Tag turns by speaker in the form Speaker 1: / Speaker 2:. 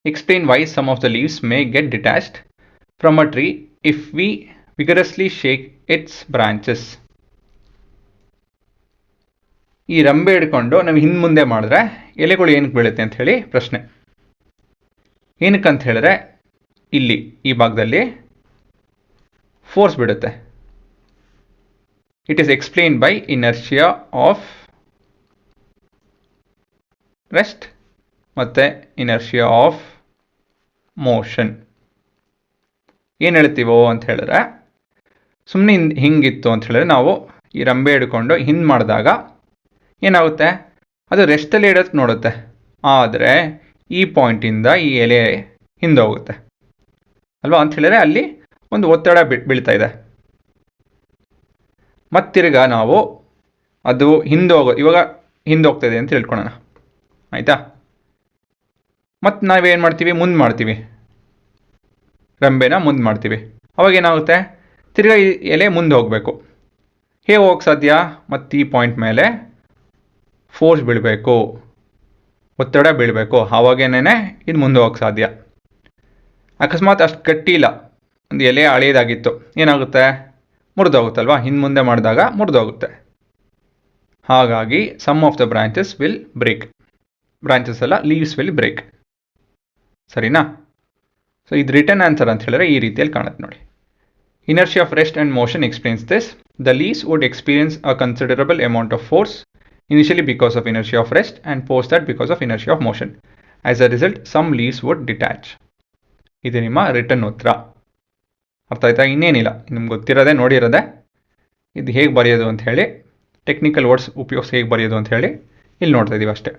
Speaker 1: Explain why some of the leaves may get detached from a tree if we vigorously shake its branches. ಈ ರಂಬೆ ಹಿಡ್ಕೊಂಡು ನಾವು ಹಿಂದೆ ಮುಂದೆ ಮಾಡಿದ್ರೆ ಎಲೆಗಳು ಏನಕ್ಕೆ ಬೀಳುತ್ತೆ ಅಂತ ಹೇಳಿ ಪ್ರಶ್ನೆ. ಏನಕ್ಕಂತ ಹೇಳಿದ್ರೆ ಇಲ್ಲಿ ಈ ಭಾಗದಲ್ಲಿ ಫೋರ್ಸ್ ಬಿಡುತ್ತೆ. It is explain by inertia of rest ಮತ್ತು ಇನರ್ಷಿಯಾ ಆಫ್ ಮೋಷನ್. ಏನು ಹೇಳ್ತೀವೋ ಅಂತ ಹೇಳಿದ್ರೆ ಸುಮ್ಮನೆ ಹಿಂಗಿತ್ತು ಅಂತ ಹೇಳಿದ್ರೆ ನಾವು ಈ ರಂಬೆ ಹಿಡ್ಕೊಂಡು ಹಿಂದೆ ಮಾಡಿದಾಗ ಏನಾಗುತ್ತೆ, ಅದು ರೆಸ್ಟಲ್ಲಿ ಇಡೋಕ್ಕೆ ನೋಡುತ್ತೆ, ಆದರೆ ಈ ಪಾಯಿಂಟಿಂದ ಈ ಎಲೆ ಹಿಂದೆ ಹೋಗುತ್ತೆ ಅಲ್ವಾ ಅಂತ ಹೇಳಿದ್ರೆ ಅಲ್ಲಿ ಒಂದು ಒತ್ತಡ ಬೀಳ್ತಾ ಇದೆ. ಮತ್ತಿರ್ಗ ನಾವು ಅದು ಇವಾಗ ಹಿಂದೆ ಹೋಗ್ತಾಯಿದೆ ಅಂತ ತಿಳ್ಕೊಳ್ಳೋಣ, ಆಯಿತಾ. ಮತ್ತು ನಾವೇನು ಮಾಡ್ತೀವಿ, ಮುಂದೆ ಮಾಡ್ತೀವಿ, ರಂಬೆನ ಮುಂದೆ ಮಾಡ್ತೀವಿ. ಅವಾಗ ಏನಾಗುತ್ತೆ, ತಿರ್ಗಾ ಈ ಎಲೆ ಮುಂದೆ ಹೋಗಬೇಕು. ಹೇಗೆ ಹೋಗಕ್ಕೆ ಸಾಧ್ಯ? ಮತ್ತು ಈ ಪಾಯಿಂಟ್ ಮೇಲೆ ಫೋರ್ಸ್ ಬೀಳಬೇಕು, ಒತ್ತಡ ಬೀಳಬೇಕು, ಆವಾಗೇನೆ ಇದು ಮುಂದೆ ಹೋಗಕ್ಕೆ ಸಾಧ್ಯ. ಅಕಸ್ಮಾತ್ ಅಷ್ಟು ಗಟ್ಟಿ ಇಲ್ಲ, ಒಂದು ಎಲೆ ಹಳೆಯದಾಗಿತ್ತು, ಏನಾಗುತ್ತೆ, ಮುರಿದೋಗುತ್ತಲ್ವಾ, ಹಿಂದೆ ಮುಂದೆ ಮಾಡಿದಾಗ ಮುರಿದೋಗುತ್ತೆ. ಹಾಗಾಗಿ some of the branches will break. Branches ಅಲ್ಲ, ಲೀವ್ಸ್ ವಿಲ್ ಬ್ರೇಕ್. ಸರಿನಾ? ಸೊ ಇದು ರಿಟರ್ನ್ ಆನ್ಸರ್ ಅಂತ ಹೇಳಿದ್ರೆ ಈ ರೀತಿಯಲ್ಲಿ ಕಾಣುತ್ತೆ ನೋಡಿ. Inertia of rest and motion explains this. The leaves would experience a considerable amount of force initially because of inertia of rest and post that because of inertia of motion. As a result, some leaves would detach. ಇದು ನಿಮ್ಮ return ಉತ್ತರ. ಅರ್ಥ ಆಯ್ತಾ? ಇನ್ನೇನಿಲ್ಲ, ನಿಮ್ಗೆ ಗೊತ್ತಿರೋದೆ ನೋಡಿರೋದೆ. ಇದು ಹೇಗೆ ಬರೆಯೋದು ಅಂತ ಹೇಳಿ, ಟೆಕ್ನಿಕಲ್ ವರ್ಡ್ಸ್ ಉಪಯೋಗಿಸಿ ಹೇಗೆ ಬರೆಯೋದು ಅಂತ ಹೇಳಿ ಇಲ್ಲಿ ನೋಡ್ತಾ ಇದ್ದೀವಿ ಅಷ್ಟೇ.